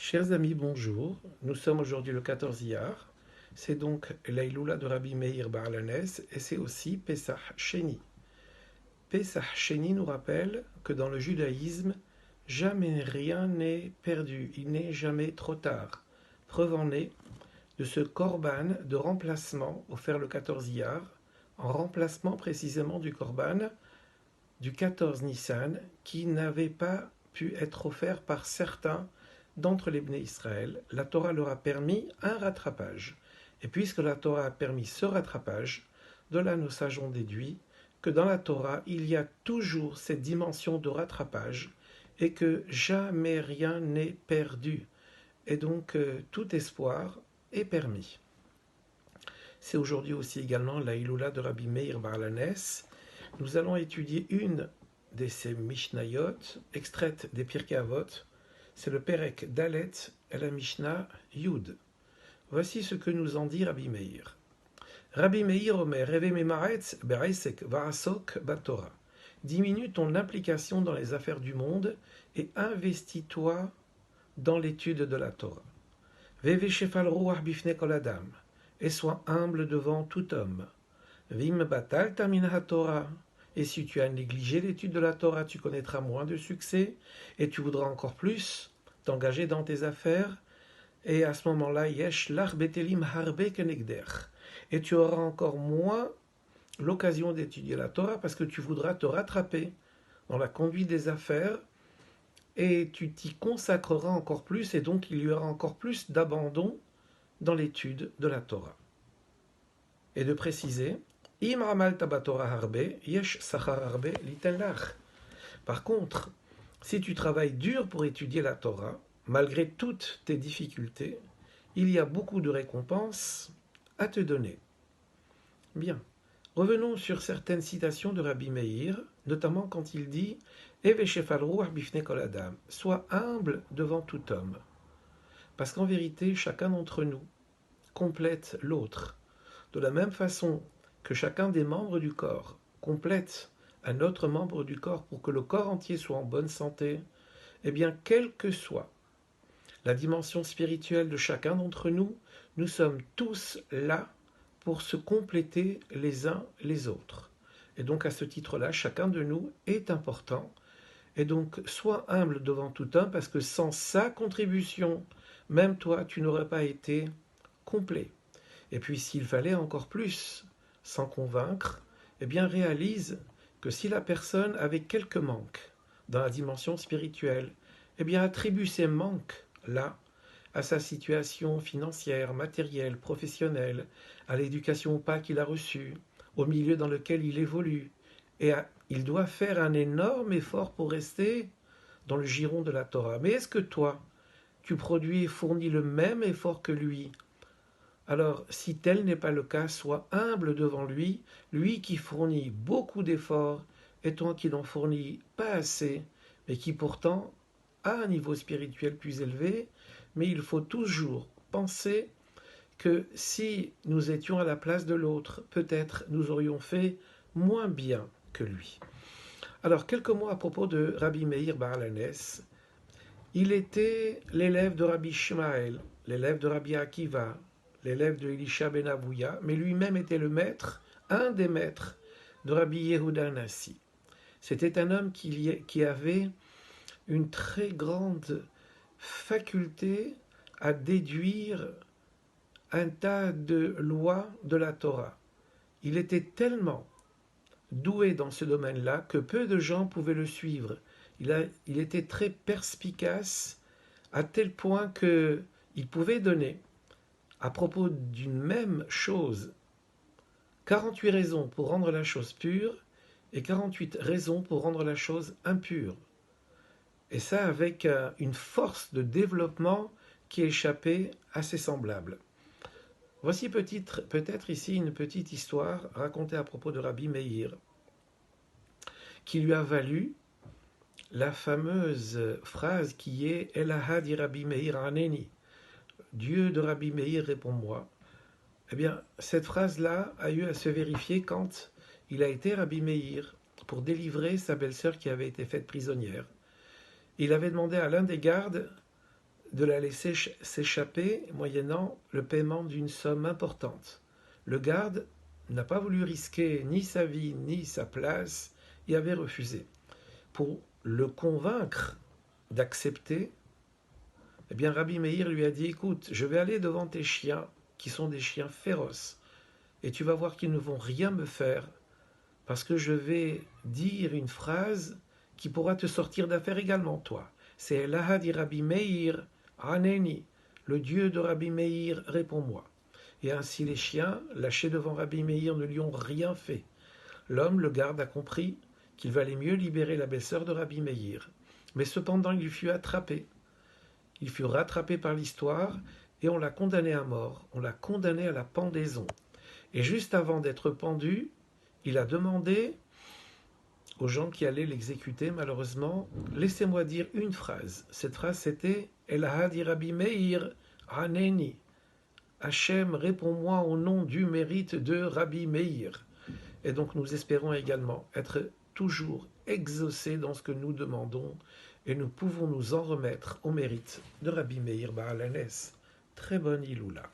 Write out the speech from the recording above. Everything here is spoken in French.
Chers amis, bonjour. Nous sommes aujourd'hui le 14 Iyar. C'est donc l'Aïloula de Rabbi Meir Bar Lanes et c'est aussi Pesach Sheni. Pesach Sheni nous rappelle que dans le judaïsme, jamais rien n'est perdu, il n'est jamais trop tard. Preuve en est de ce korban de remplacement offert le 14 Iyar, en remplacement précisément du korban du 14 Nissan qui n'avait pas pu être offert par certains d'entre les Bnei Israël. La Torah leur a permis un rattrapage. Et puisque la Torah a permis ce rattrapage, de là nos sages ont déduit que dans la Torah, il y a toujours cette dimension de rattrapage et que jamais rien n'est perdu. Et donc tout espoir est permis. C'est aujourd'hui aussi également la Hiloula de Rabbi Meir Bar Lanes. Nous allons étudier une de ces Mishnayot, extraites des Pirkei Avot. C'est le Perek Dalet et la Mishnah Yud. Voici ce que nous en dit Rabbi Meir. Rabbi Meir Omer, Reve Memaretz Bereisek Varasok Batora. Diminue ton implication dans les affaires du monde et investis-toi dans l'étude de la Torah. Veve Shefal Ruach Bifne Kol Adam. Et sois humble devant tout homme. Vim Batal Tamin HaTorah. Et si tu as négligé l'étude de la Torah, tu connaîtras moins de succès et tu voudras encore plus t'engager dans tes affaires. Et à ce moment-là, Yesh Lach Betelim Harbe Kenegder. Et tu auras encore moins l'occasion d'étudier la Torah parce que tu voudras te rattraper dans la conduite des affaires et tu t'y consacreras encore plus et donc il y aura encore plus d'abandon dans l'étude de la Torah. Et de préciser, Im Ramal Tabatora Harbe, Yesh Sachar Harbe Liten Lach. Par contre, si tu travailles dur pour étudier la Torah, malgré toutes tes difficultés, il y a beaucoup de récompenses à te donner. Bien, revenons sur certaines citations de Rabbi Meir, notamment quand il dit Eve Shefal Ruach Bifne Kol Adam, sois humble devant tout homme. Parce qu'en vérité, chacun d'entre nous complète l'autre. De la même façon que chacun des membres du corps complète un autre membre du corps pour que le corps entier soit en bonne santé, eh bien, quelle que soit la dimension spirituelle de chacun d'entre nous, nous sommes tous là pour se compléter les uns les autres. Et donc, à ce titre-là, chacun de nous est important. Et donc, sois humble devant tout homme, parce que sans sa contribution, même toi, tu n'aurais pas été complet. Et puis, s'il fallait encore plus s'en convaincre, eh bien, réalise que si la personne avait quelques manques dans la dimension spirituelle, eh bien, attribue ces manques-là à sa situation financière, matérielle, professionnelle, à l'éducation ou pas qu'il a reçue, au milieu dans lequel il évolue. Et il doit faire un énorme effort pour rester dans le giron de la Torah. Mais est-ce que toi, tu produis et fournis le même effort que lui? Alors, si tel n'est pas le cas, sois humble devant lui, lui qui fournit beaucoup d'efforts, et toi qui n'en fournis pas assez, mais qui pourtant a un niveau spirituel plus élevé. Mais il faut toujours penser que si nous étions à la place de l'autre, peut-être nous aurions fait moins bien que lui. Alors, quelques mots à propos de Rabbi Meir Bar Lanes. Il était l'élève de Rabbi Shmael, l'élève de Rabbi Akiva, l'élève de Elisha ben Abouya, mais lui-même était le maître, un des maîtres de Rabbi Yehuda Nassi. C'était un homme qui avait une très grande faculté à déduire un tas de lois de la Torah. Il était tellement doué dans ce domaine-là que peu de gens pouvaient le suivre. Il était très perspicace à tel point qu'il pouvait donner à propos d'une même chose 48 raisons pour rendre la chose pure et 48 raisons pour rendre la chose impure. Et ça avec une force de développement qui échappait à ses semblables. Voici peut-être ici une petite histoire racontée à propos de Rabbi Meir, qui lui a valu la fameuse phrase qui est « Elahadi Rabbi Meir Aneni » Dieu de Rabbi Meir, réponds-moi. Eh bien, cette phrase-là a eu à se vérifier quand il a été Rabbi Meir pour délivrer sa belle-sœur qui avait été faite prisonnière. Il avait demandé à l'un des gardes de la laisser s'échapper moyennant le paiement d'une somme importante. Le garde n'a pas voulu risquer ni sa vie ni sa place et avait refusé. Pour le convaincre d'accepter, eh bien Rabbi Meir lui a dit, écoute, je vais aller devant tes chiens, qui sont des chiens féroces, et tu vas voir qu'ils ne vont rien me faire, parce que je vais dire une phrase qui pourra te sortir d'affaire également, toi. C'est Elaha dit Rabbi Meir, Aneni, le Dieu de Rabbi Meir, réponds-moi. Et ainsi les chiens, lâchés devant Rabbi Meir, ne lui ont rien fait. L'homme, le garde, a compris qu'il valait mieux libérer la belle-sœur de Rabbi Meir. Mais cependant, il fut attrapé. Il fut rattrapé par l'histoire et on l'a condamné à mort. On l'a condamné à la pendaison. Et juste avant d'être pendu, il a demandé aux gens qui allaient l'exécuter, malheureusement, laissez-moi dire une phrase. Cette phrase, c'était Elahadi Rabbi Meir Haneni. Hachem, réponds-moi au nom du mérite de Rabbi Meir. Et donc nous espérons également être toujours exaucés dans ce que nous demandons et nous pouvons nous en remettre au mérite de Rabbi Meir Baal Hanès. Très bonne Iloula.